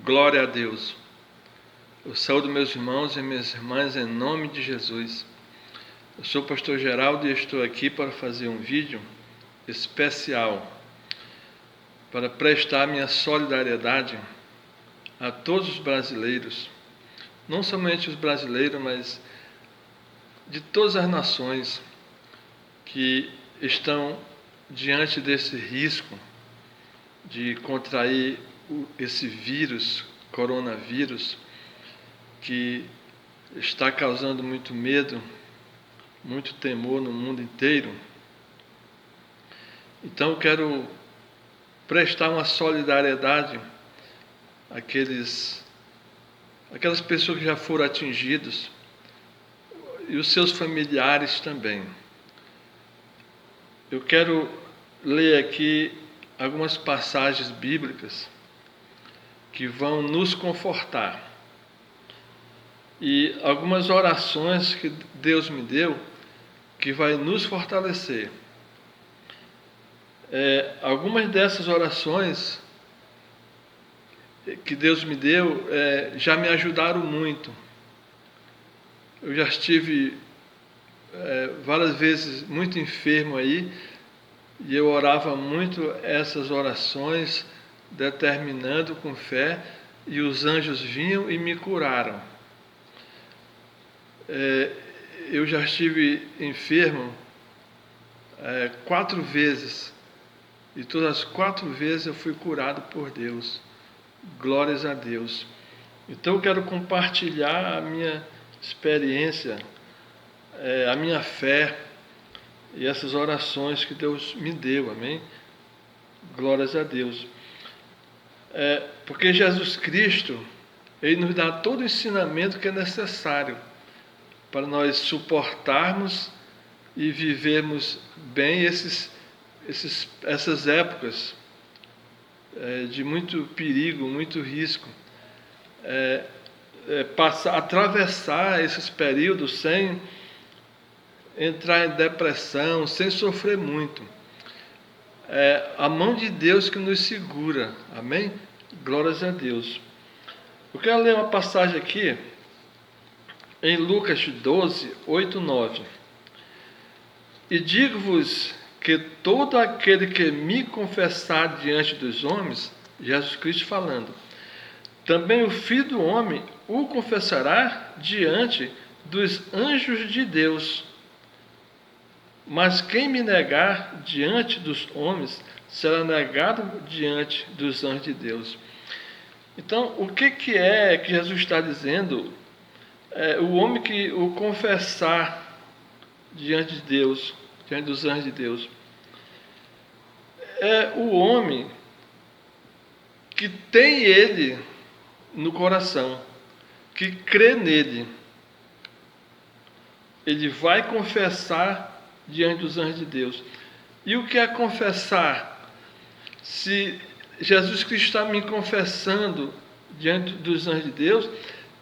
Glória a Deus. Eu saúdo meus irmãos e minhas irmãs em nome de Jesus. Eu sou o pastor Geraldo e estou aqui para fazer um vídeo especial para prestar minha solidariedade a todos os brasileiros, não somente os brasileiros, mas de todas as nações que estão diante desse risco de contrair esse vírus, coronavírus, que está causando muito medo, muito temor no mundo inteiro. Então eu quero prestar uma solidariedade àquelas pessoas que já foram atingidas e os seus familiares também. Eu quero ler aqui algumas passagens bíblicas que vão nos confortar e algumas orações que Deus me deu que vai nos fortalecer. Algumas dessas orações que Deus me deu já me ajudaram muito. Eu já estive várias vezes muito enfermo aí, e eu orava muito essas orações, determinando com fé, e os anjos vinham e me curaram. Eu já estive enfermo 4 vezes, e todas as 4 vezes eu fui curado por Deus. Glórias a Deus. Então eu quero compartilhar a minha experiência, a minha fé e essas orações que Deus me deu, amém? Glórias a Deus. Porque Jesus Cristo, Ele nos dá todo o ensinamento que é necessário para nós suportarmos e vivermos bem essas épocas de muito perigo, muito risco. Atravessar esses períodos sem entrar em depressão, sem sofrer muito. A mão de Deus que nos segura, amém? Glórias a Deus. Eu quero ler uma passagem aqui em Lucas 12, 8, 9. E digo-vos que todo aquele que me confessar diante dos homens, Jesus Cristo falando, também o Filho do Homem o confessará diante dos anjos de Deus. Mas quem me negar diante dos homens, será negado diante dos anjos de Deus. Então, o que é que Jesus está dizendo? O homem que o confessar diante de Deus, diante dos anjos de Deus, é o homem que tem Ele no coração, que crê nele. Ele vai confessar diante dos anjos de Deus. E o que é confessar? Se Jesus Cristo está me confessando diante dos anjos de Deus,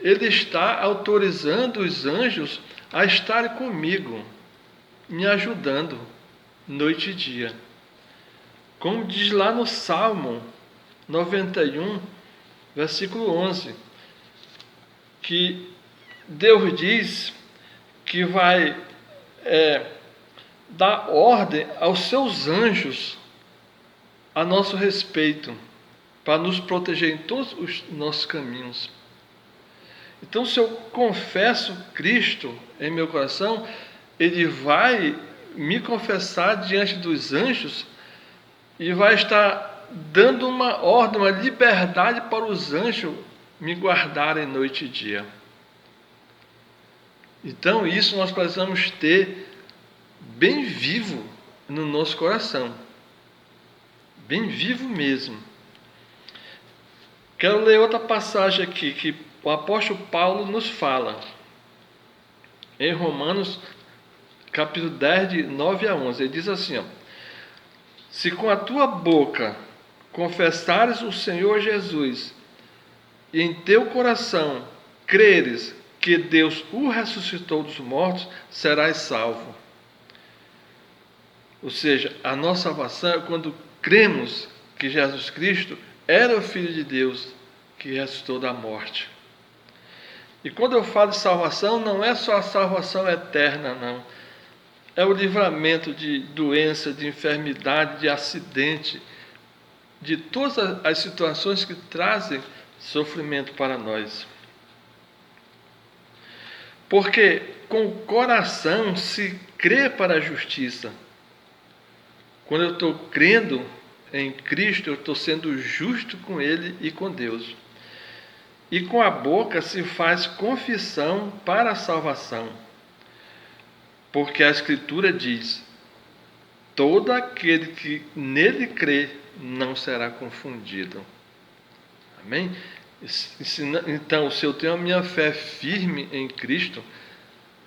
Ele está autorizando os anjos a estarem comigo, me ajudando, noite e dia. Como diz lá no Salmo 91, versículo 11, que Deus diz que vai dar ordem aos seus anjos a nosso respeito, para nos proteger em todos os nossos caminhos. Então, se eu confesso Cristo em meu coração, Ele vai me confessar diante dos anjos e vai estar dando uma ordem, uma liberdade para os anjos me guardarem noite e dia. Então, isso nós precisamos ter bem vivo no nosso coração. Bem vivo mesmo. Quero ler outra passagem aqui, que o apóstolo Paulo nos fala. Em Romanos, capítulo 10, de 9 a 11. Ele diz assim, se com a tua boca confessares o Senhor Jesus, e em teu coração creres que Deus o ressuscitou dos mortos, serás salvo. Ou seja, a nossa salvação é quando cremos que Jesus Cristo era o Filho de Deus, que ressuscitou da morte. E quando eu falo de salvação, não é só a salvação eterna, não. É o livramento de doença, de enfermidade, de acidente, de todas as situações que trazem sofrimento para nós. Porque com o coração se crê para a justiça. Quando eu estou crendo em Cristo, eu estou sendo justo com Ele e com Deus. E com a boca se faz confissão para a salvação. Porque a Escritura diz: todo aquele que nele crê não será confundido. Amém? Então, se eu tenho a minha fé firme em Cristo,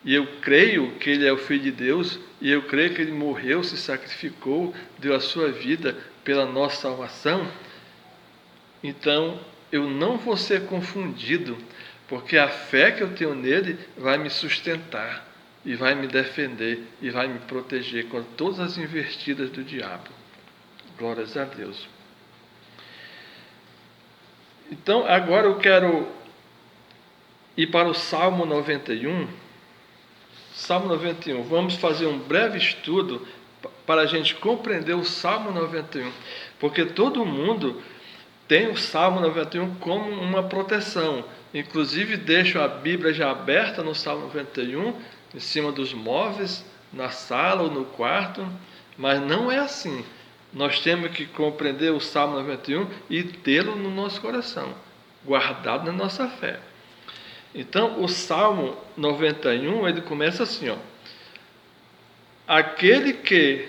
e eu creio que Ele é o Filho de Deus, e eu creio que Ele morreu, se sacrificou, deu a sua vida pela nossa salvação, então eu não vou ser confundido, porque a fé que eu tenho nele vai me sustentar, e vai me defender, e vai me proteger contra todas as investidas do diabo. Glórias a Deus. Então, agora eu quero ir para o Salmo 91. Salmo 91. Vamos fazer um breve estudo para a gente compreender o Salmo 91. Porque todo mundo tem o Salmo 91 como uma proteção. Inclusive, deixo a Bíblia já aberta no Salmo 91, em cima dos móveis, na sala ou no quarto. Mas não é assim. Nós temos que compreender o Salmo 91 e tê-lo no nosso coração, guardado na nossa fé. Então, o Salmo 91, ele começa assim, ó: aquele que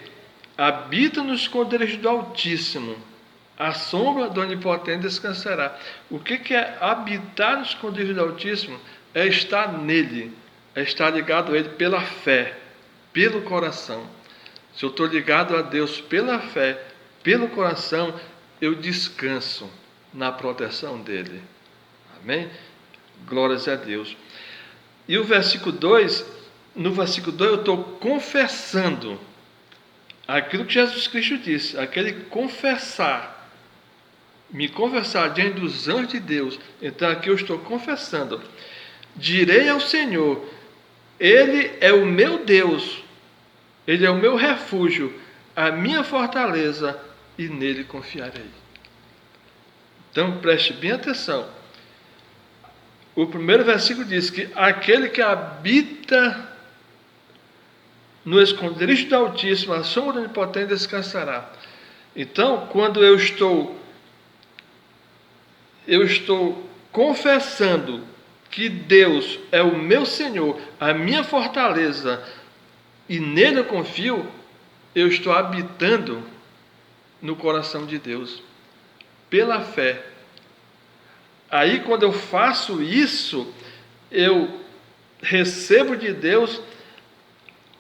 habita nos esconderijos do Altíssimo, à sombra do Onipotente descansará. O que é habitar nos esconderijos do Altíssimo? É estar nele, é estar ligado a ele pela fé, pelo coração. Se eu estou ligado a Deus pela fé, pelo coração, eu descanso na proteção dele. Amém? Glórias a Deus. E o versículo 2, no versículo 2 eu estou confessando aquilo que Jesus Cristo disse: aquele confessar, me confessar diante dos anjos de Deus. Então aqui eu estou confessando: direi ao Senhor, Ele é o meu Deus, Ele é o meu refúgio, a minha fortaleza, e nele confiarei. Então preste bem atenção. O primeiro versículo diz que aquele que habita no esconderijo do Altíssimo, a sombra do Onipotente descansará. Então, quando eu estou confessando que Deus é o meu Senhor, a minha fortaleza, e nele eu confio, eu estou habitando no coração de Deus, pela fé. Aí, quando eu faço isso, eu recebo de Deus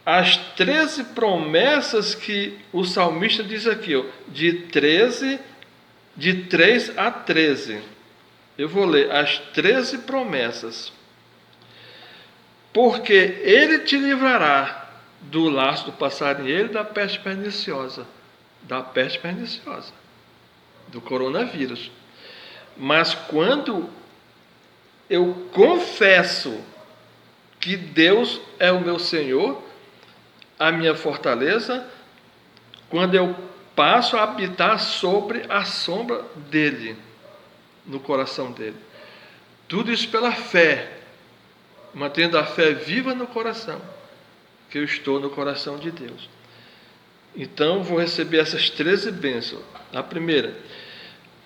as 13 promessas que o salmista diz aqui, ó, de 3 a 13. Eu vou ler as 13 promessas. Porque ele te livrará do laço do passarinheiro e da peste perniciosa. Da peste perniciosa, do coronavírus. Mas quando eu confesso que Deus é o meu Senhor, a minha fortaleza, quando eu passo a habitar sobre a sombra dele, no coração dele. Tudo isso pela fé, mantendo a fé viva no coração, que eu estou no coração de Deus. Então, vou receber essas 13 bênçãos. A primeira: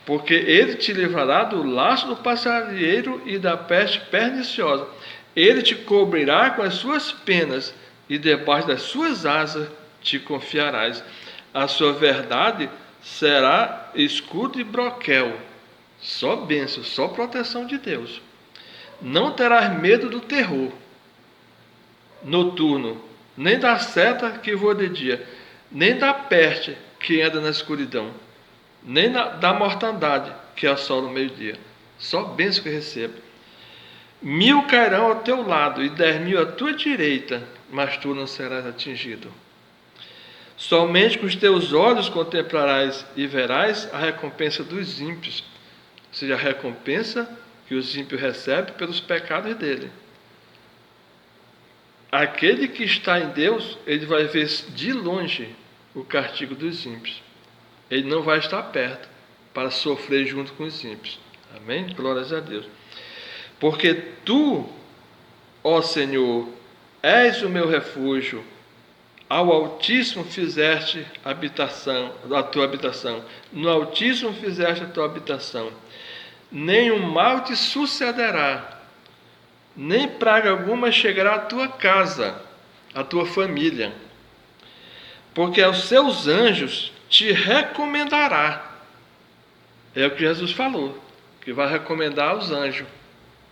porque ele te livrará do laço do passarinheiro e da peste perniciosa. Ele te cobrirá com as suas penas, e debaixo das suas asas te confiarás. A sua verdade será escudo e broquel. Só bênção, só proteção de Deus. Não terás medo do terror noturno, nem da seta que voa de dia, nem da peste que anda na escuridão, nem da mortandade que assola no meio-dia. Só bênção que recebo. 1000 cairão ao teu lado e 10.000 à tua direita, mas tu não serás atingido. Somente com os teus olhos contemplarás e verás a recompensa dos ímpios, ou seja, a recompensa que os ímpios recebem pelos pecados dele. Aquele que está em Deus, ele vai ver de longe o castigo dos ímpios. Ele não vai estar perto para sofrer junto com os ímpios. Amém? Glórias a Deus. Porque tu, ó Senhor, és o meu refúgio, ao Altíssimo fizeste habitação, a tua habitação. No Altíssimo fizeste a tua habitação. Nenhum mal te sucederá, nem praga alguma chegará à tua casa, à tua família. Porque aos seus anjos te recomendará. É o que Jesus falou, que vai recomendar aos anjos,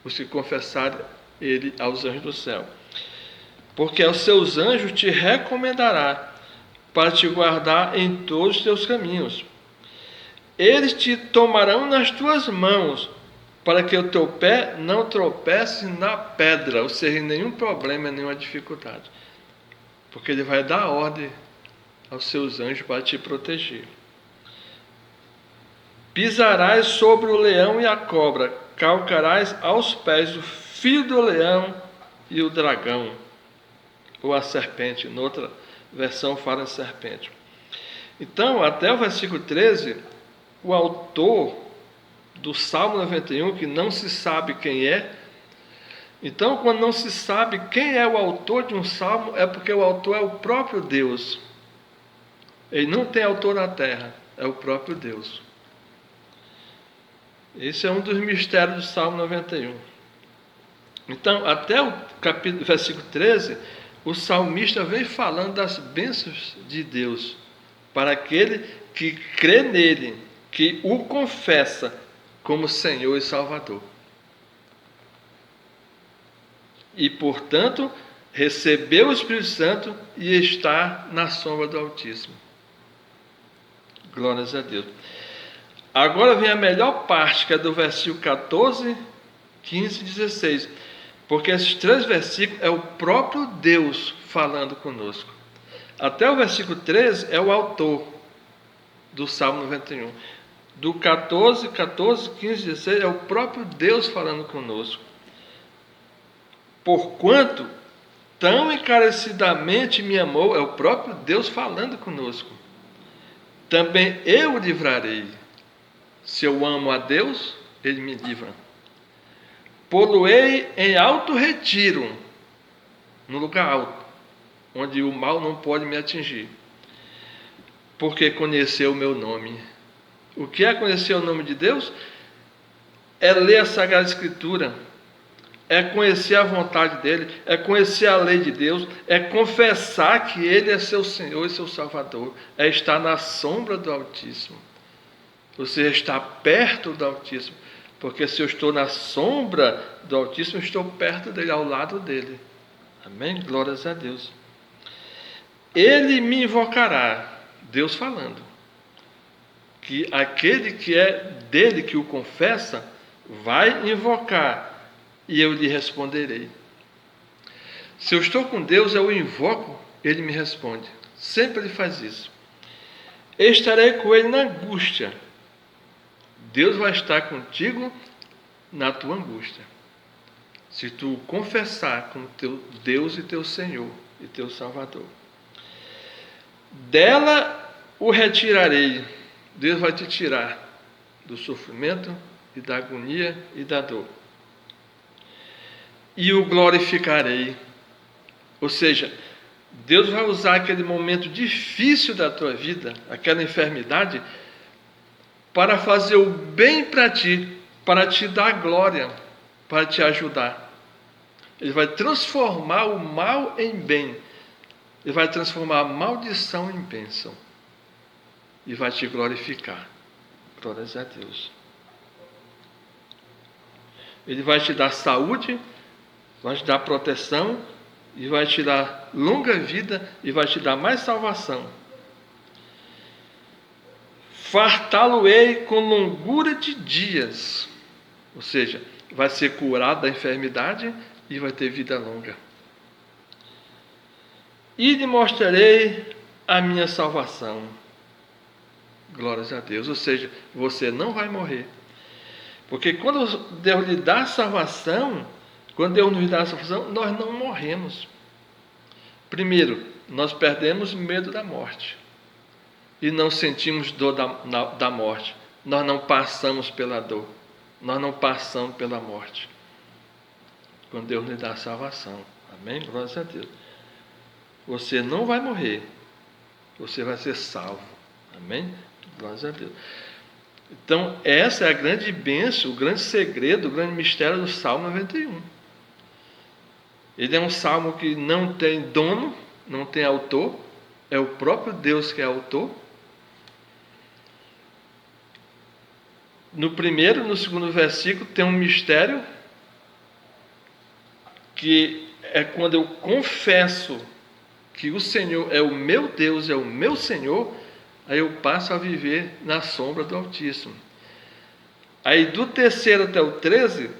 os que confessarem ele aos anjos do céu. Porque aos seus anjos te recomendará, para te guardar em todos os teus caminhos. Eles te tomarão nas tuas mãos, para que o teu pé não tropece na pedra, ou seja, nenhum problema, nenhuma dificuldade. Porque ele vai dar ordem aos seus anjos para te proteger. Pisarás sobre o leão e a cobra, calcarás aos pés o filho do leão e o dragão, ou a serpente. Noutra versão fala em serpente. Então, até o versículo 13, o autor do Salmo 91, que não se sabe quem é. Então, quando não se sabe quem é o autor de um salmo, é porque o autor é o próprio Deus. Ele não tem autor na terra, é o próprio Deus. Esse é um dos mistérios do Salmo 91. Então, até o versículo 13, o salmista vem falando das bênçãos de Deus para aquele que crê nele, que o confessa como Senhor e Salvador. E, portanto, recebeu o Espírito Santo e está na sombra do Altíssimo. Glórias a Deus. Agora vem a melhor parte, que é do versículo 14, 15 e 16. Porque esses três versículos é o próprio Deus falando conosco. Até o versículo 13 é o autor do Salmo 91. Do 14, 15 e 16 é o próprio Deus falando conosco. Porquanto tão encarecidamente me amou, é o próprio Deus falando conosco. Também eu o livrarei. Se eu amo a Deus, ele me livra. Pô-lo-ei em alto retiro, no lugar alto, onde o mal não pode me atingir, porque conheceu o meu nome. O que é conhecer o nome de Deus? É ler a Sagrada Escritura, é conhecer a vontade dele, é conhecer a lei de Deus, é confessar que ele é seu Senhor e seu Salvador, é estar na sombra do Altíssimo, ou seja, estar perto do Altíssimo. Porque se eu estou na sombra do Altíssimo, eu estou perto dele, ao lado dele. Amém? Glórias a Deus. Ele me invocará, Deus falando, que aquele que é dele, que o confessa, vai invocar, e eu lhe responderei. Se eu estou com Deus, eu o invoco, ele me responde. Sempre ele faz isso. Estarei com ele na angústia. Deus vai estar contigo na tua angústia. Se tu confessar com teu Deus e teu Senhor e teu Salvador. Dela o retirarei. Deus vai te tirar do sofrimento e da agonia e da dor. E o glorificarei. Ou seja, Deus vai usar aquele momento difícil da tua vida, aquela enfermidade, para fazer o bem para ti, para te dar glória, para te ajudar. Ele vai transformar o mal em bem. Ele vai transformar a maldição em bênção. E vai te glorificar. Glórias a Deus. Ele vai te dar saúde, vai te dar proteção, e vai te dar longa vida, e vai te dar mais salvação. Fartá-lo-ei com longura de dias, ou seja, vai ser curado da enfermidade e vai ter vida longa. E lhe mostrarei a minha salvação. Glórias a Deus, ou seja, você não vai morrer. Porque quando Deus lhe dá a salvação, quando Deus nos dá a salvação, nós não morremos. Primeiro, nós perdemos medo da morte. E não sentimos dor da morte. Nós não passamos pela dor. Nós não passamos pela morte. Quando Deus lhe dá a salvação. Amém? Glória a Deus. Você não vai morrer. Você vai ser salvo. Amém? Glória a Deus. Então, essa é a grande bênção, o grande segredo, o grande mistério do Salmo 91. Ele é um salmo que não tem dono, não tem autor, é o próprio Deus que é autor. No primeiro e no segundo versículo tem um mistério, que é quando eu confesso que o Senhor é o meu Deus, é o meu Senhor, aí eu passo a viver na sombra do Altíssimo. Aí do terceiro até o 13,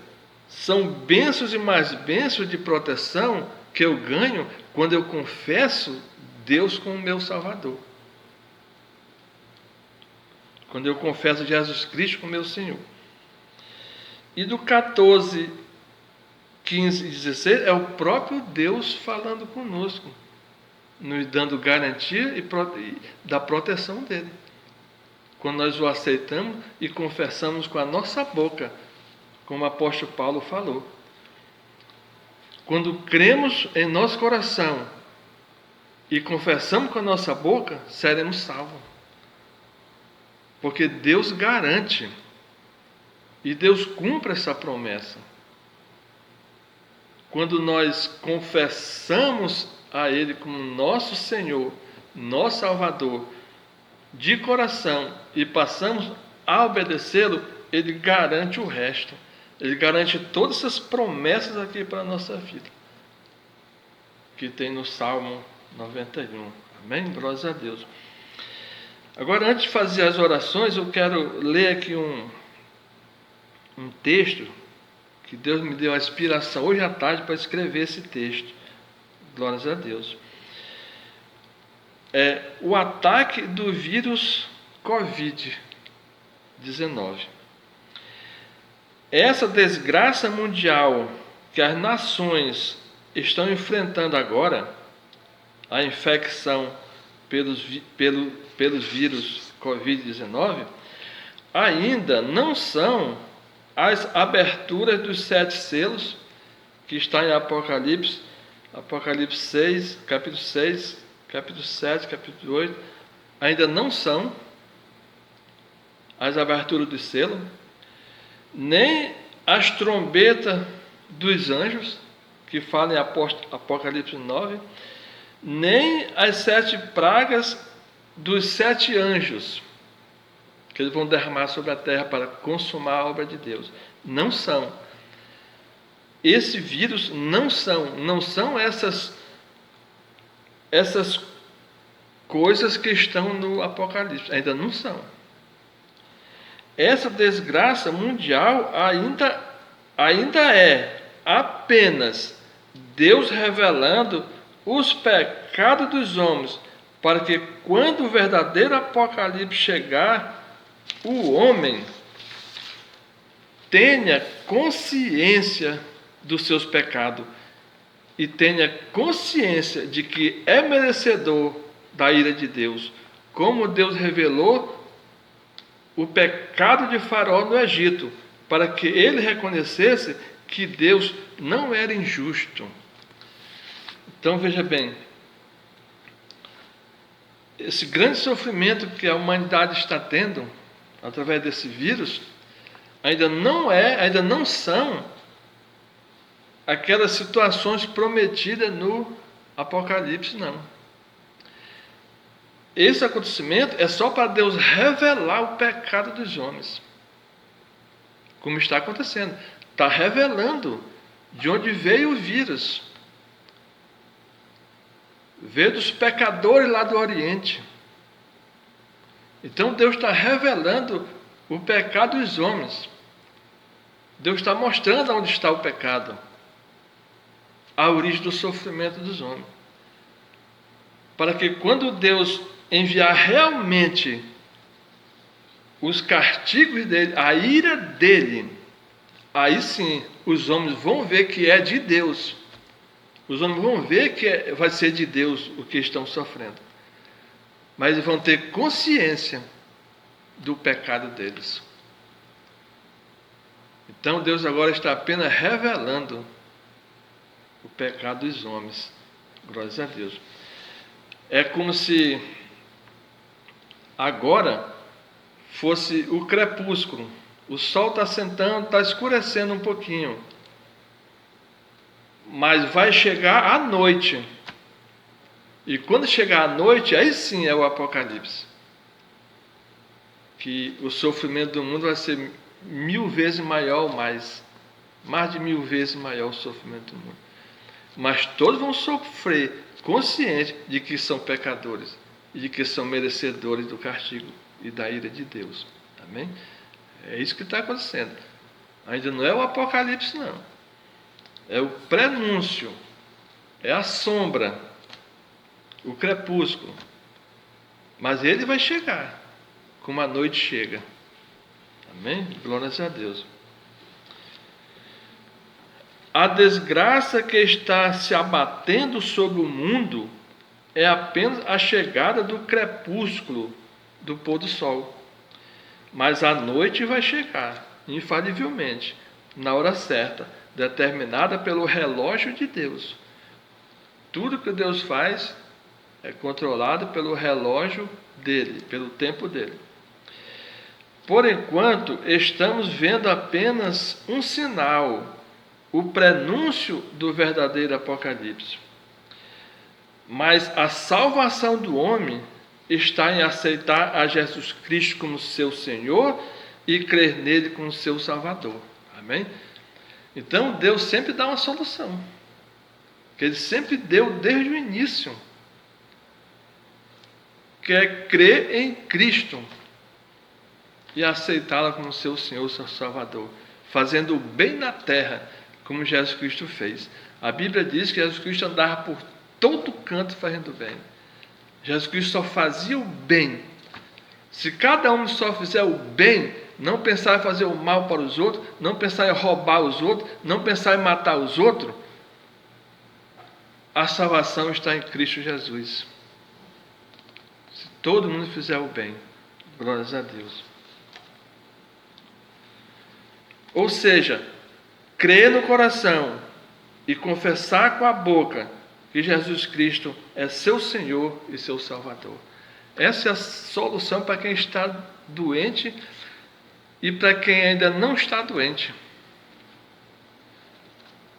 são bênçãos e mais bênçãos de proteção que eu ganho quando eu confesso Deus como meu Salvador. Quando eu confesso Jesus Cristo como meu Senhor. E do 14, 15 e 16 é o próprio Deus falando conosco, nos dando garantia da proteção dele. Quando nós o aceitamos e confessamos com a nossa boca, como o apóstolo Paulo falou. Quando cremos em nosso coração e confessamos com a nossa boca, seremos salvos. Porque Deus garante e Deus cumpre essa promessa. Quando nós confessamos a Ele como nosso Senhor, nosso Salvador, de coração, e passamos a obedecê-lo, Ele garante o resto. Ele garante todas essas promessas aqui para a nossa vida, que tem no Salmo 91. Amém? Glórias a Deus. Agora, antes de fazer as orações, eu quero ler aqui um texto que Deus me deu a inspiração hoje à tarde para escrever esse texto. Glórias a Deus. O ataque do vírus Covid-19. Essa desgraça mundial que as nações estão enfrentando agora, a infecção pelos vírus Covid-19, ainda não são as aberturas dos 7 selos, que está em Apocalipse 6, capítulo 6, capítulo 7, capítulo 8, ainda não são as aberturas do selo, nem as trombetas dos anjos, que falam em Apocalipse 9, nem as 7 pragas dos 7 anjos, que eles vão derramar sobre a terra para consumar a obra de Deus. Não são. Esse vírus não são essas coisas que estão no Apocalipse, ainda não são. Essa desgraça mundial ainda é apenas Deus revelando os pecados dos homens, para que quando o verdadeiro Apocalipse chegar, o homem tenha consciência dos seus pecados e tenha consciência de que é merecedor da ira de Deus, como Deus revelou o pecado de Faraó no Egito, para que ele reconhecesse que Deus não era injusto. Então veja bem, esse grande sofrimento que a humanidade está tendo através desse vírus ainda não são aquelas situações prometidas no Apocalipse, não. Esse acontecimento é só para Deus revelar o pecado dos homens, como está acontecendo. Está revelando de onde veio o vírus. Veio dos pecadores lá do Oriente. Então Deus está revelando o pecado dos homens. Deus está mostrando onde está o pecado, a origem do sofrimento dos homens, para que quando Deus enviar realmente os castigos dele, a ira dele, aí sim os homens vão ver que é de Deus. Os homens vão ver que vai ser de Deus o que estão sofrendo. Mas eles vão ter consciência do pecado deles. Então Deus agora está apenas revelando o pecado dos homens. Glórias a Deus. É como se agora fosse o crepúsculo. O sol está sentando, está escurecendo um pouquinho. Mas vai chegar a noite. E quando chegar a noite, aí sim é o Apocalipse. Que o sofrimento do mundo vai ser 1000 vezes maior ou mais. Mais de 1000 vezes maior o sofrimento do mundo. Mas todos vão sofrer, conscientes de que são pecadores e de que são merecedores do castigo e da ira de Deus. Amém? É isso que está acontecendo. Ainda não é o Apocalipse, não. É o prenúncio, é a sombra, o crepúsculo. Mas ele vai chegar, como a noite chega. Amém? Glórias a Deus. A desgraça que está se abatendo sobre o mundo é apenas a chegada do crepúsculo, do pôr do sol. Mas a noite vai chegar, infalivelmente, na hora certa, determinada pelo relógio de Deus. Tudo que Deus faz é controlado pelo relógio dele, pelo tempo dele. Por enquanto, estamos vendo apenas um sinal, o prenúncio do verdadeiro Apocalipse. Mas a salvação do homem está em aceitar a Jesus Cristo como seu Senhor e crer nele como seu Salvador. Amém? Então, Deus sempre dá uma solução. Que Ele sempre deu desde o início. Que é crer em Cristo e aceitá-la como seu Senhor, seu Salvador. Fazendo o bem na terra, como Jesus Cristo fez. A Bíblia diz que Jesus Cristo andava por todo canto fazendo bem. Jesus Cristo só fazia o bem. Se cada um só fizer o bem, não pensar em fazer o mal para os outros, não pensar em roubar os outros, não pensar em matar os outros, a salvação está em Cristo Jesus. Se todo mundo fizer o bem, glórias a Deus. Ou seja, crer no coração e confessar com a boca que Jesus Cristo é seu Senhor e seu Salvador. Essa é a solução para quem está doente e para quem ainda não está doente.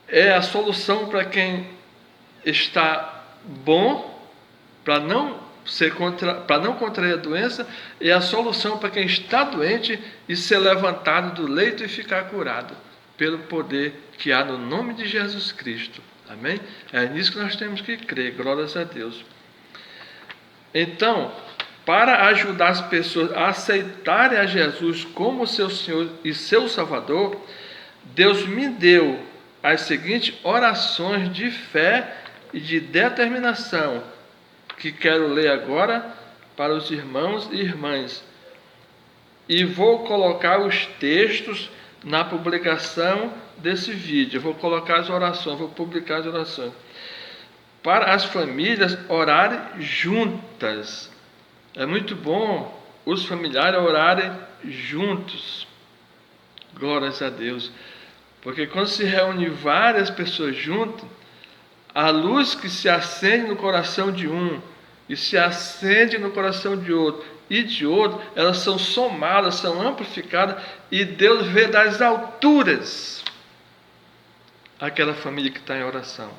É a solução para quem está bom, para não contrair a doença, é a solução para quem está doente e ser levantado do leito e ficar curado, pelo poder que há no nome de Jesus Cristo. Amém? É nisso que nós temos que crer, glórias a Deus. Então, para ajudar as pessoas a aceitarem a Jesus como seu Senhor e seu Salvador, Deus me deu as seguintes orações de fé e de determinação, que quero ler agora para os irmãos e irmãs. E vou colocar os textos na publicação desse vídeo. Eu vou colocar as orações, vou publicar as orações. Para as famílias orarem juntas. É muito bom os familiares orarem juntos. Glórias a Deus. Porque quando se reúne várias pessoas juntas, a luz que se acende no coração de um e se acende no coração de outro e de outro, elas são somadas, são amplificadas, e Deus vê das alturas aquela família que está em oração.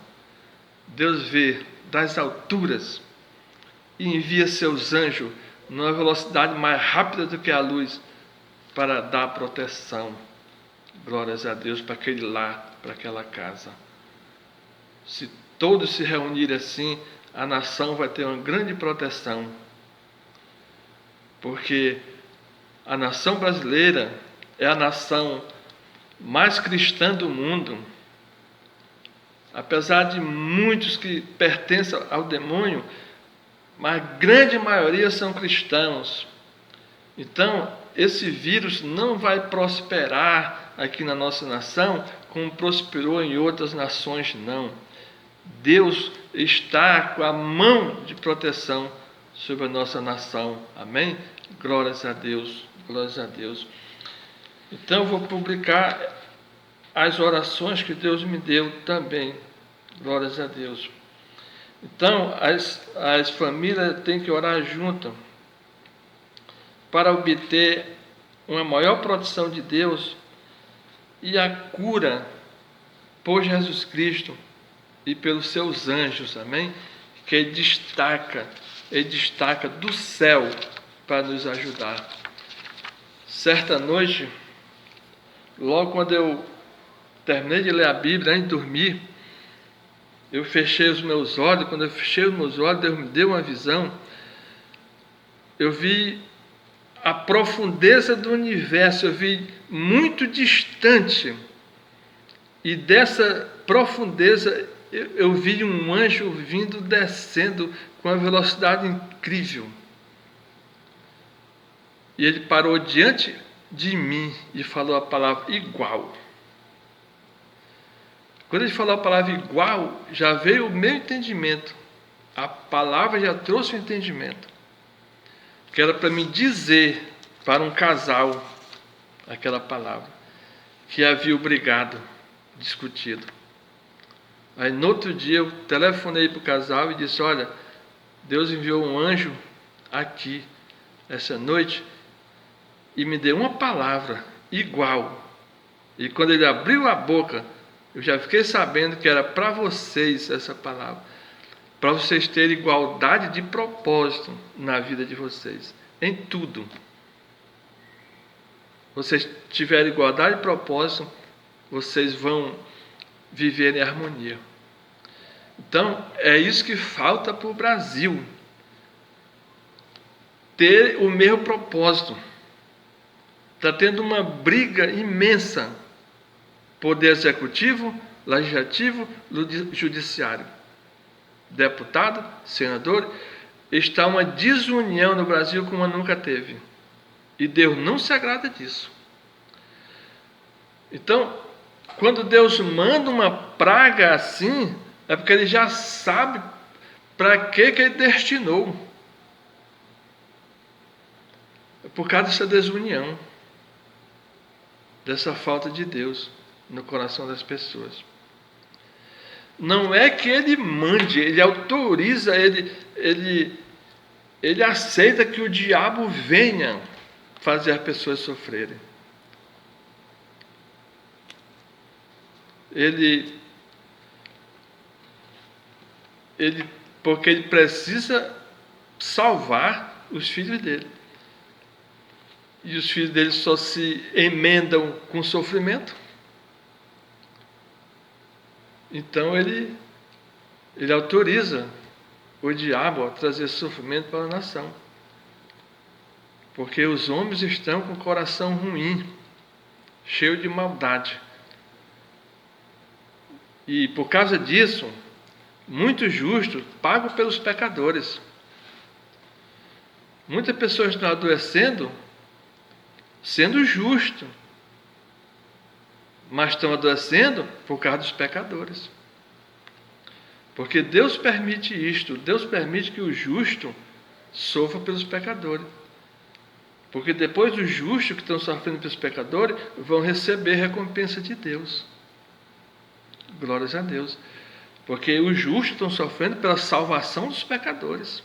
Deus vê das alturas e envia seus anjos numa velocidade mais rápida do que a luz para dar proteção. Glórias a Deus para aquele lar, para aquela casa. Se todos se reunirem assim, a nação vai ter uma grande proteção. Porque a nação brasileira é a nação mais cristã do mundo. Apesar de muitos que pertencem ao demônio, mas a grande maioria são cristãos. Então, esse vírus não vai prosperar aqui na nossa nação como prosperou em outras nações, não. Deus está com a mão de proteção sobre a nossa nação. Amém? Glórias a Deus, glórias a Deus. Então eu vou publicar as orações que Deus me deu também. Glórias a Deus. Então as famílias têm que orar juntas para obter uma maior proteção de Deus e a cura por Jesus Cristo e pelos seus anjos, amém? Que Ele destaca do céu para nos ajudar. Certa noite, logo quando eu terminei de ler a Bíblia, antes de dormir, eu fechei os meus olhos. Quando eu fechei os meus olhos, Deus me deu uma visão. Eu vi a profundeza do universo, eu vi muito distante. E dessa profundeza, eu vi um anjo vindo, descendo com uma velocidade incrível. E ele parou diante de mim e falou a palavra igual. Quando ele falou a palavra igual, já veio o meu entendimento. A palavra já trouxe o entendimento. Que era para me dizer para um casal aquela palavra. Que havia brigado, discutido. Aí no outro dia eu telefonei para o casal e disse: olha, Deus enviou um anjo aqui essa noite e me deu uma palavra igual. E quando ele abriu a boca, eu já fiquei sabendo que era para vocês essa palavra, para vocês terem igualdade de propósito na vida de vocês, em tudo. Vocês tiverem igualdade de propósito, vocês vão viver em harmonia. Então, é isso que falta para o Brasil. Ter o mesmo propósito. Está tendo uma briga imensa. Poder executivo, legislativo, judiciário. Deputado, senador. Está uma desunião no Brasil como nunca teve. E Deus não se agrada disso. Então, quando Deus manda uma praga assim, é porque Ele já sabe para que Ele destinou. É por causa dessa desunião, dessa falta de Deus no coração das pessoas. Não é que Ele mande, Ele autoriza, Ele aceita que o diabo venha fazer as pessoas sofrerem. Porque ele precisa salvar os filhos dele. E os filhos dele só se emendam com sofrimento. Então ele autoriza o diabo a trazer sofrimento para a nação. Porque os homens estão com o coração ruim, cheio de maldade. E por causa disso, muitos justos pagam pelos pecadores. Muitas pessoas estão adoecendo sendo justos, mas estão adoecendo por causa dos pecadores. Porque Deus permite isto, Deus permite que o justo sofra pelos pecadores. Porque depois os justos que estão sofrendo pelos pecadores vão receber recompensa de Deus. Glórias a Deus. Porque os justos estão sofrendo pela salvação dos pecadores.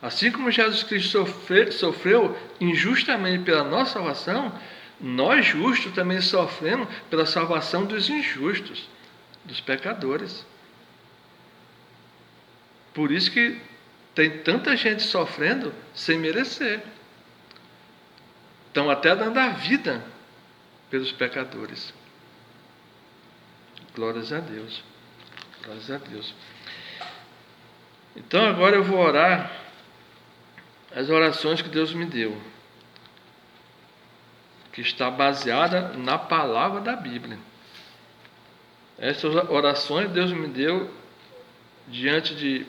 Assim como Jesus Cristo sofreu injustamente pela nossa salvação, nós justos também sofremos pela salvação dos injustos, dos pecadores. Por isso que tem tanta gente sofrendo sem merecer. Estão até dando a vida pelos pecadores. Glórias a Deus. Glórias a Deus. Então agora eu vou orar as orações que Deus me deu, que está baseada na palavra da Bíblia. Essas orações Deus me deu diante de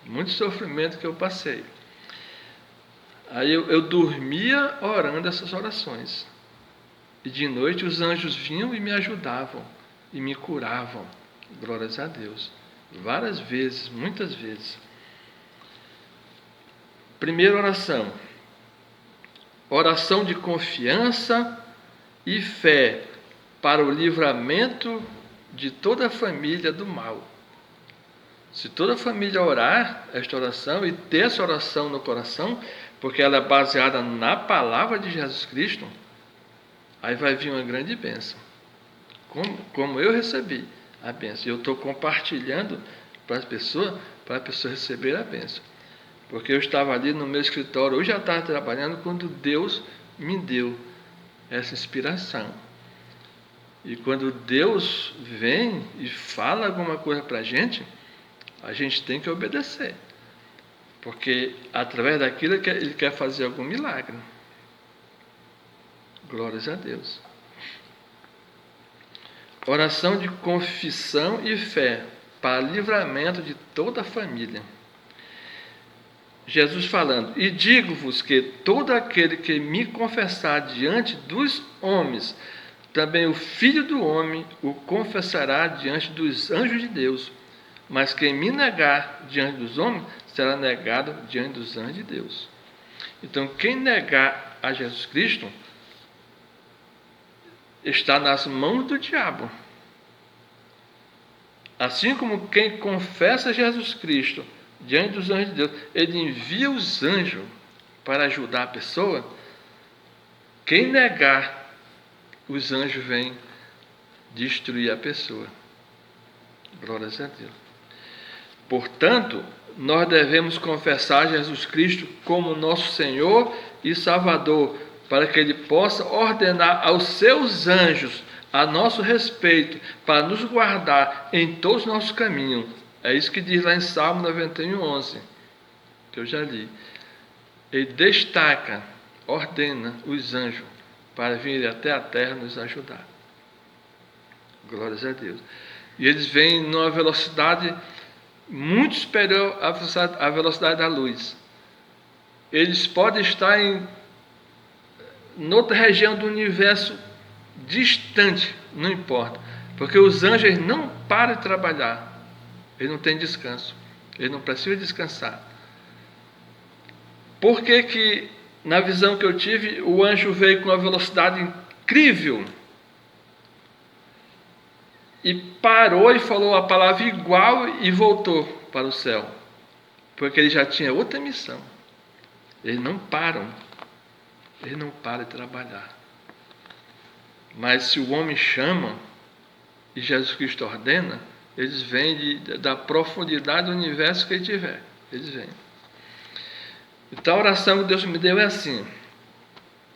muito sofrimento que eu passei. Aí eu dormia orando essas orações. E de noite os anjos vinham e me ajudavam e me curavam. Glórias a Deus. Várias vezes, muitas vezes. Primeira oração. Oração de confiança e fé para o livramento de toda a família do mal. Se toda a família orar esta oração e ter essa oração no coração, porque ela é baseada na palavra de Jesus Cristo, aí vai vir uma grande bênção. Como eu recebi a bênção. Eu estou compartilhando para a pessoa receber a bênção. Porque eu estava ali no meu escritório, eu já estava trabalhando quando Deus me deu essa inspiração. E quando Deus vem e fala alguma coisa para a gente tem que obedecer. Porque através daquilo Ele quer fazer algum milagre. Glórias a Deus. Oração de confissão e fé para livramento de toda a família. Jesus falando: e digo-vos que todo aquele que me confessar diante dos homens, também o Filho do Homem o confessará diante dos anjos de Deus. Mas quem me negar diante dos homens, será negado diante dos anjos de Deus. Então, quem negar a Jesus Cristo está nas mãos do diabo. Assim como quem confessa Jesus Cristo diante dos anjos de Deus, ele envia os anjos para ajudar a pessoa. Quem negar, os anjos vêm destruir a pessoa. Glórias a Deus. Portanto, nós devemos confessar Jesus Cristo como nosso Senhor e Salvador, para que Ele possa ordenar aos seus anjos a nosso respeito, para nos guardar em todos os nossos caminhos. É isso que diz lá em Salmo 91:11, que eu já li. Ele destaca, ordena os anjos para virem até a terra nos ajudar. Glórias a Deus. E eles vêm numa velocidade muito superior à velocidade da luz. Eles podem estar em outra região do universo distante, não importa, porque os anjos não param de trabalhar. Eles não têm descanso, eles não precisam descansar. Por que na visão que eu tive, o anjo veio com uma velocidade incrível e parou e falou a palavra igual e voltou para o céu? Porque ele já tinha outra missão. Eles não param de trabalhar. Mas se o homem chama e Jesus Cristo ordena, eles vêm da profundidade do universo que ele tiver. Eles vêm. Então a oração que Deus me deu é assim,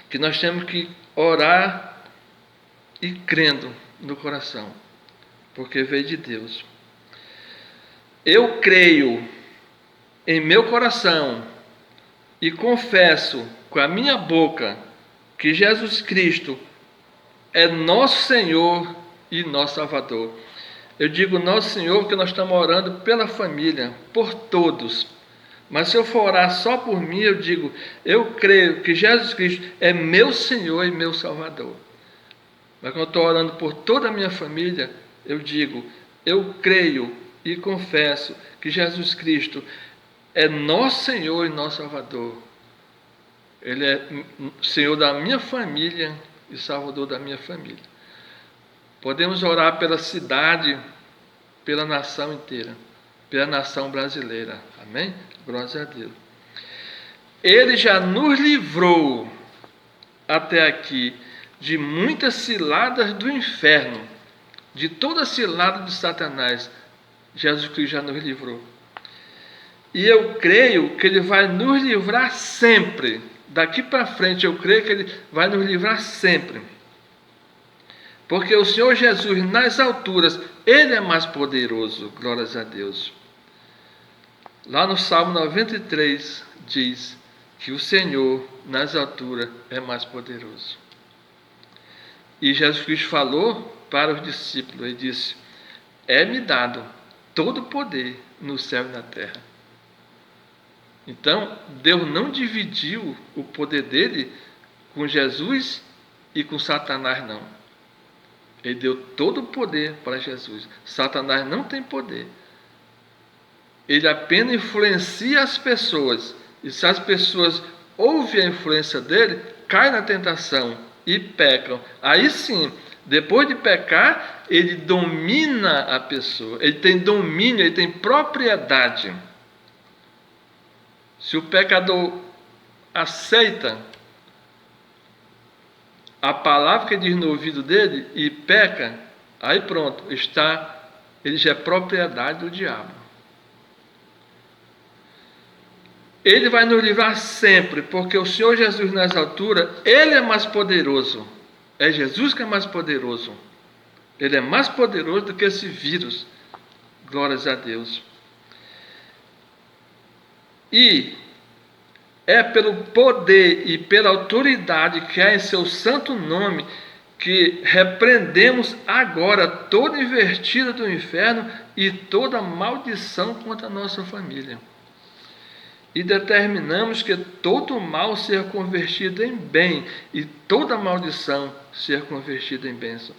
que nós temos que orar e crendo no coração, porque veio de Deus. Eu creio em meu coração e confesso com a minha boca que Jesus Cristo é nosso Senhor e nosso Salvador. Eu digo nosso Senhor porque nós estamos orando pela família, por todos. Mas se eu for orar só por mim, eu digo, eu creio que Jesus Cristo é meu Senhor e meu Salvador. Mas quando eu estou orando por toda a minha família, eu digo, eu creio e confesso que Jesus Cristo é nosso Senhor e nosso Salvador. Ele é Senhor da minha família e Salvador da minha família. Podemos orar pela cidade, pela nação inteira, pela nação brasileira. Amém? Glórias a Deus. Ele já nos livrou até aqui de muitas ciladas do inferno, de toda cilada de Satanás. Jesus Cristo já nos livrou. E eu creio que Ele vai nos livrar sempre. Daqui para frente eu creio que Ele vai nos livrar sempre. Porque o Senhor Jesus, nas alturas, Ele é mais poderoso. Glórias a Deus. Lá no Salmo 93 diz que o Senhor, nas alturas, é mais poderoso. E Jesus Cristo falou para os discípulos, Ele disse, é-me dado todo o poder no céu e na terra. Então, Deus não dividiu o poder dele com Jesus e com Satanás, não. Ele deu todo o poder para Jesus. Satanás não tem poder. Ele apenas influencia as pessoas. E se as pessoas ouvem a influência dele, caem na tentação e pecam. Aí sim, depois de pecar, ele domina a pessoa. Ele tem domínio, ele tem propriedade. Se o pecador aceita a palavra que diz no ouvido dele e peca, aí pronto, ele já é propriedade do diabo. Ele vai nos livrar sempre, porque o Senhor Jesus nas alturas, ele é mais poderoso. É Jesus que é mais poderoso. Ele é mais poderoso do que esse vírus. Glórias a Deus. E é pelo poder e pela autoridade que há em seu santo nome que repreendemos agora toda investida do inferno e toda maldição contra a nossa família. E determinamos que todo mal seja convertido em bem e toda maldição seja convertida em bênção.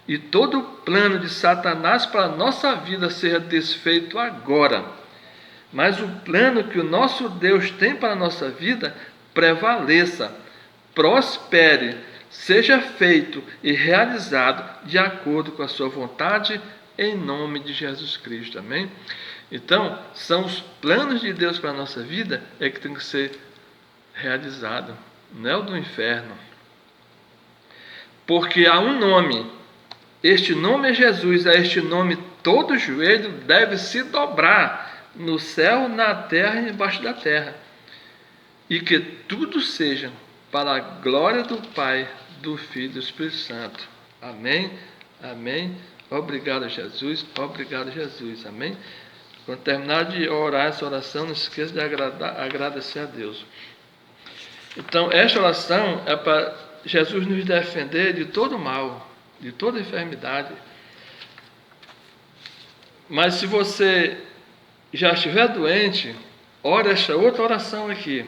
E todo plano de Satanás para a nossa vida seja desfeito agora. Mas o plano que o nosso Deus tem para a nossa vida prevaleça, prospere, seja feito e realizado de acordo com a sua vontade, em nome de Jesus Cristo. Amém? Então, são os planos de Deus para a nossa vida que tem que ser realizado, não é o do inferno. Porque há um nome, este nome é Jesus, a este nome todo joelho deve se dobrar, no céu, na terra e embaixo da terra. E que tudo seja para a glória do Pai, do Filho e do Espírito Santo. Amém? Amém. Obrigado, Jesus. Obrigado, Jesus. Amém? Quando terminar de orar essa oração, não esqueça de agradecer a Deus. Então, esta oração é para Jesus nos defender de todo mal, de toda enfermidade. Mas se você já estiver doente, ore esta outra oração aqui.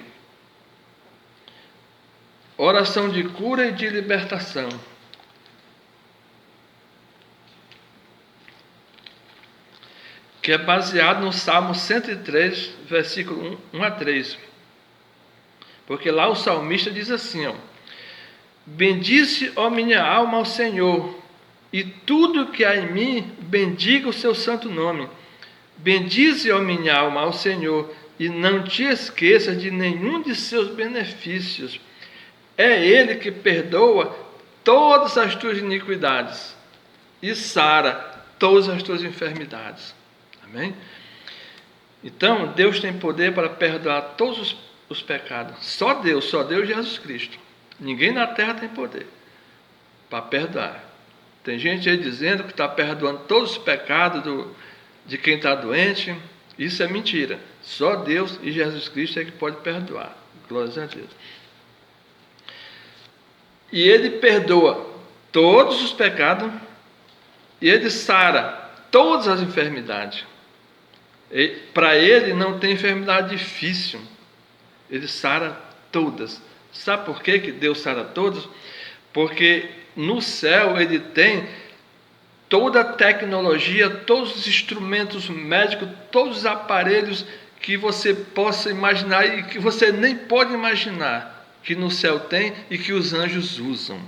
Oração de cura e de libertação. Que é baseado no Salmo 103, versículo 1 a 3. Porque lá o salmista diz assim, ó: bendize, ó minha alma, ao Senhor, e tudo que há em mim, bendiga o seu santo nome. Bendize, ó minha alma, ao Senhor, e não te esqueças de nenhum de seus benefícios. É Ele que perdoa todas as tuas iniquidades e sara todas as tuas enfermidades. Amém? Então, Deus tem poder para perdoar todos os pecados. Só Deus Jesus Cristo. Ninguém na terra tem poder para perdoar. Tem gente aí dizendo que está perdoando todos os pecados de quem está doente. Isso é mentira. Só Deus e Jesus Cristo é que pode perdoar. Glórias a Deus. E Ele perdoa todos os pecados e Ele sara todas as enfermidades. Para Ele não tem enfermidade difícil. Ele sara todas. Sabe por que Deus sara todas? Porque no céu Ele tem toda a tecnologia, todos os instrumentos médicos, todos os aparelhos que você possa imaginar e que você nem pode imaginar que no céu tem e que os anjos usam.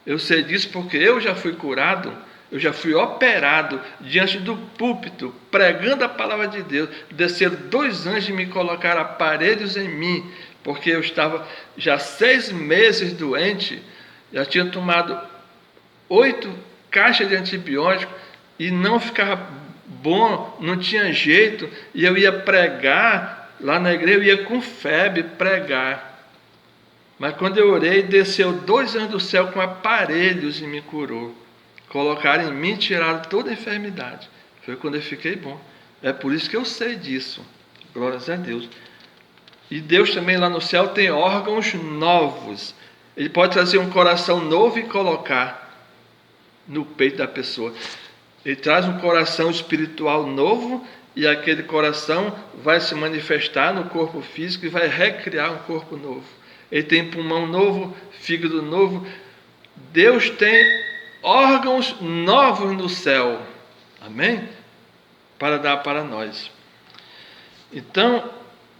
Eu sei disso porque eu já fui curado, eu já fui operado diante do púlpito, pregando a palavra de Deus. Desceram 2 anjos e me colocaram aparelhos em mim, porque eu estava já 6 meses doente, já tinha tomado 8 caixas de antibiótico e não ficava bom, não tinha jeito, e eu ia pregar lá na igreja, eu ia com febre pregar. Mas quando eu orei, desceu 2 anjos do céu com aparelhos e me curou. Colocaram em mim e tiraram toda a enfermidade. Foi quando eu fiquei bom. É por isso que eu sei disso. Glórias a Deus. E Deus também lá no céu tem órgãos novos. Ele pode trazer um coração novo e colocar no peito da pessoa. Ele traz um coração espiritual novo e aquele coração vai se manifestar no corpo físico e vai recriar um corpo novo. Ele tem pulmão novo, fígado novo. Deus tem órgãos novos no céu. Amém? Para dar para nós. Então,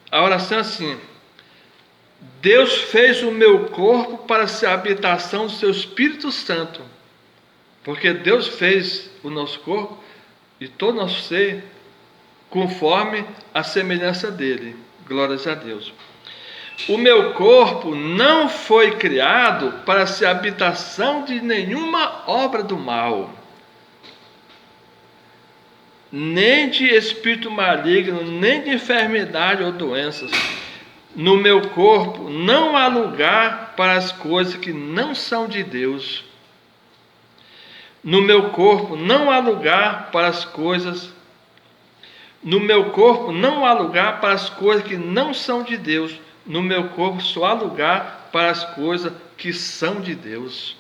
a oração é assim: Deus fez o meu corpo para ser a habitação do seu Espírito Santo. Porque Deus fez o nosso corpo e todo o nosso ser conforme a semelhança dele. Glórias a Deus. O meu corpo não foi criado para ser habitação de nenhuma obra do mal, nem de espírito maligno, nem de enfermidade ou doenças. No meu corpo não há lugar para as coisas que não são de Deus. No meu corpo não há lugar para as coisas. No meu corpo não há lugar para as coisas que não são de Deus. No meu corpo só há lugar para as coisas que são de Deus.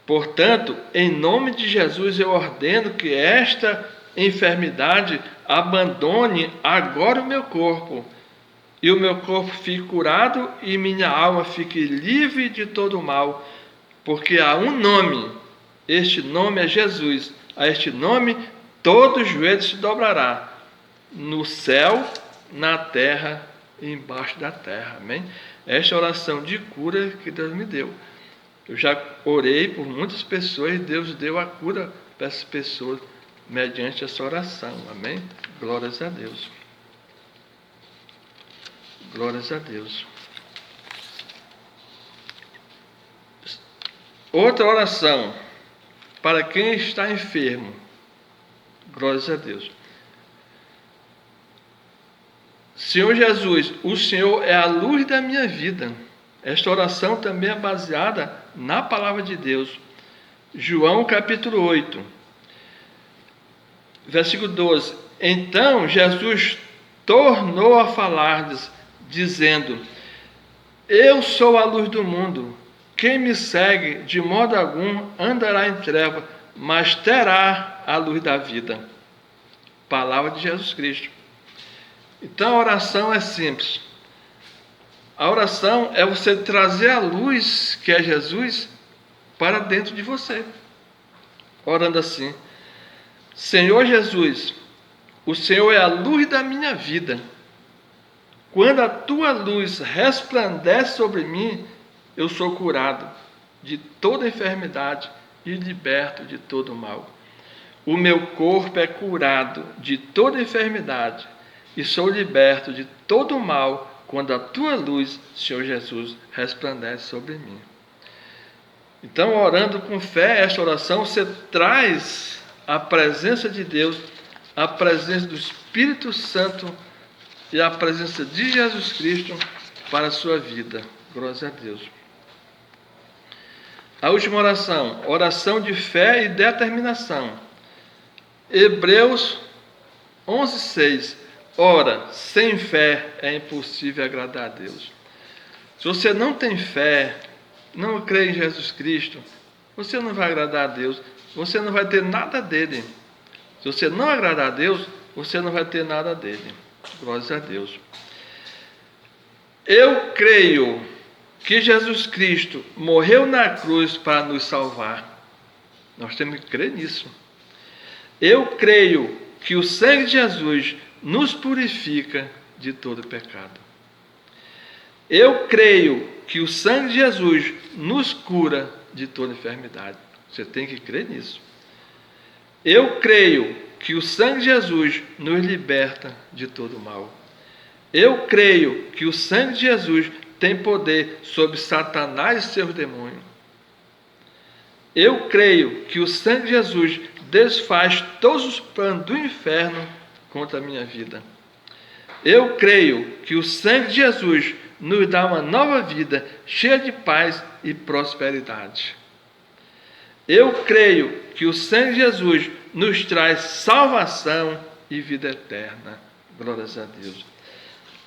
Portanto, em nome de Jesus, eu ordeno que esta enfermidade abandone agora o meu corpo, e o meu corpo fique curado e minha alma fique livre de todo mal, porque há um nome, este nome é Jesus. A este nome todo joelho se dobrará, no céu, na terra e embaixo da terra. Amém? Esta é a oração de cura que Deus me deu. Eu já orei por muitas pessoas e Deus deu a cura para essas pessoas mediante essa oração. Amém? Glórias a Deus. Glórias a Deus. Outra oração para quem está enfermo. Glórias a Deus. Senhor Jesus, o Senhor é a luz da minha vida. Esta oração também é baseada na palavra de Deus. João capítulo 8, versículo 12. Então Jesus tornou a falar-lhes, dizendo: Eu sou a luz do mundo. Quem me segue, de modo algum, andará em trevas, mas terá a luz da vida. Palavra de Jesus Cristo. Então a oração é simples. A oração é você trazer a luz, que é Jesus, para dentro de você. Orando assim: Senhor Jesus, o Senhor é a luz da minha vida. Quando a tua luz resplandece sobre mim, eu sou curado de toda enfermidade e liberto de todo mal. O meu corpo é curado de toda enfermidade e sou liberto de todo mal quando a tua luz, Senhor Jesus, resplandece sobre mim. Então, orando com fé, esta oração, você traz a presença de Deus, a presença do Espírito Santo e a presença de Jesus Cristo para a sua vida. Glórias a Deus. A última oração, oração de fé e determinação. Hebreus 11:6. Ora, sem fé é impossível agradar a Deus. Se você não tem fé, não crê em Jesus Cristo, você não vai agradar a Deus, você não vai ter nada dele. Se você não agradar a Deus, você não vai ter nada dele. Glórias a Deus. Eu creio que Jesus Cristo morreu na cruz para nos salvar. Nós temos que crer nisso. Eu creio que o sangue de Jesus nos purifica de todo pecado. Eu creio que o sangue de Jesus nos cura de toda enfermidade. Você tem que crer nisso. Eu creio que o sangue de Jesus nos liberta de todo mal. Eu creio que o sangue de Jesus tem poder sobre Satanás e seus demônios. Eu creio que o sangue de Jesus desfaz todos os planos do inferno contra a minha vida. Eu creio que o sangue de Jesus nos dá uma nova vida, cheia de paz e prosperidade. Eu creio que o sangue de Jesus nos traz salvação e vida eterna. Glórias a Deus.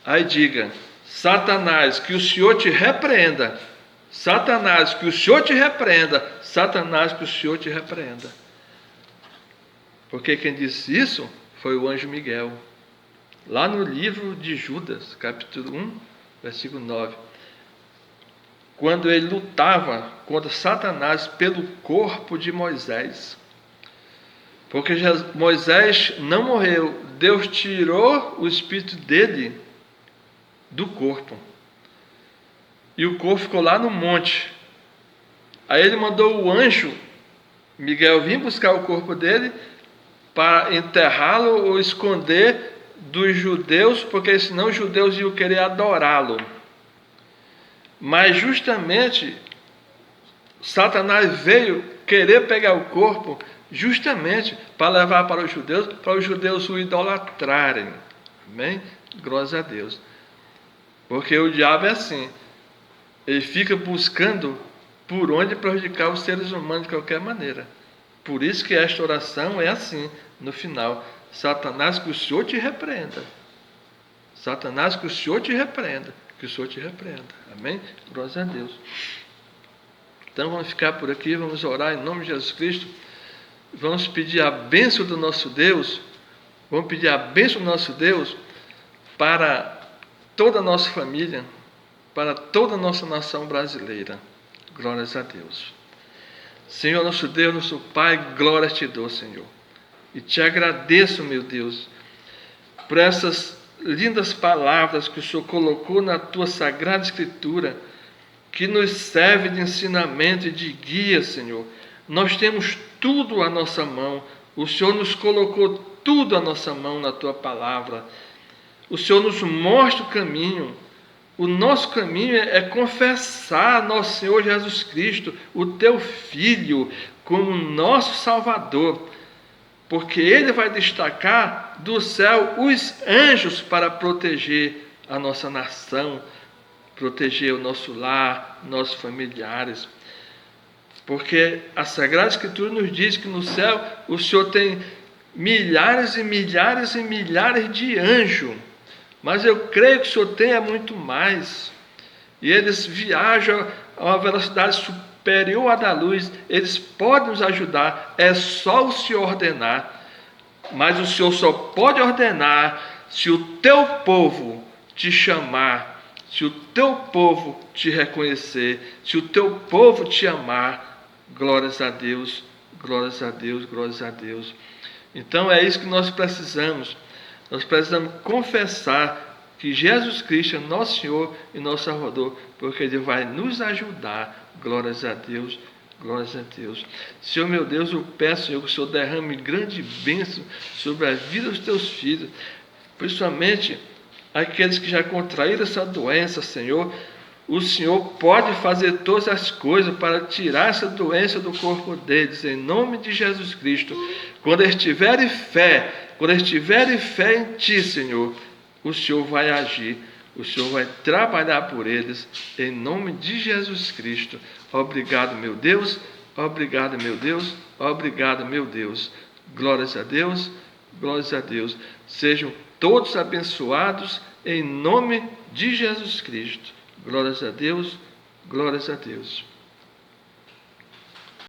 Aí diga: Satanás, que o Senhor te repreenda. Satanás, que o Senhor te repreenda. Satanás, que o Senhor te repreenda. Porque quem disse isso foi o anjo Miguel. Lá no livro de Judas, capítulo 1, versículo 9. Quando ele lutava contra Satanás pelo corpo de Moisés. Porque Moisés não morreu, Deus tirou o espírito dele do corpo. E o corpo ficou lá no monte. Aí ele mandou o anjo Miguel vir buscar o corpo dele para enterrá-lo ou esconder dos judeus, porque senão os judeus iam querer adorá-lo. Mas justamente Satanás veio querer pegar o corpo justamente para levar para os judeus o idolatrarem. Amém? Glórias a Deus. Porque o diabo é assim, ele fica buscando por onde prejudicar os seres humanos de qualquer maneira. Por isso que esta oração é assim, no final. Satanás, que o Senhor te repreenda. Satanás, que o Senhor te repreenda. Que o Senhor te repreenda. Amém? Glórias a Deus. Então vamos ficar por aqui, vamos orar em nome de Jesus Cristo. Vamos pedir a bênção do nosso Deus. Vamos pedir a bênção do nosso Deus para toda a nossa família, para toda a nossa nação brasileira. Glórias a Deus. Senhor, nosso Deus, nosso Pai, glórias te dou, Senhor. E te agradeço, meu Deus, por essas lindas palavras que o Senhor colocou na tua Sagrada Escritura, que nos serve de ensinamento e de guia, Senhor. Nós temos tudo à nossa mão. O Senhor nos colocou tudo à nossa mão na tua palavra. O Senhor nos mostra o caminho. O nosso caminho é confessar nosso Senhor Jesus Cristo, o teu Filho, como nosso Salvador. Porque Ele vai destacar do céu os anjos para proteger a nossa nação, proteger o nosso lar, nossos familiares. Porque a Sagrada Escritura nos diz que no céu o Senhor tem milhares e milhares e milhares de anjos. Mas eu creio que o Senhor tem muito mais. E eles viajam a uma velocidade superior à da luz. Eles podem nos ajudar. É só o Senhor ordenar. Mas o Senhor só pode ordenar se o teu povo te chamar, se o teu povo te reconhecer, se o teu povo te amar. Glórias a Deus, glórias a Deus, glórias a Deus. Então é isso que nós precisamos. Nós precisamos confessar que Jesus Cristo é nosso Senhor e nosso Salvador, porque Ele vai nos ajudar. Glórias a Deus, glórias a Deus. Senhor meu Deus, eu peço, Senhor, que o Senhor derrame grande bênção sobre a vida dos teus filhos, principalmente aqueles que já contraíram essa doença, Senhor. O Senhor pode fazer todas as coisas para tirar essa doença do corpo deles, em nome de Jesus Cristo. Quando eles tiverem fé, em Ti, Senhor, o Senhor vai agir, o Senhor vai trabalhar por eles, em nome de Jesus Cristo. Obrigado, meu Deus, obrigado, meu Deus, obrigado, meu Deus. Glórias a Deus, glórias a Deus. Sejam todos abençoados, em nome de Jesus Cristo. Glórias a Deus, glórias a Deus.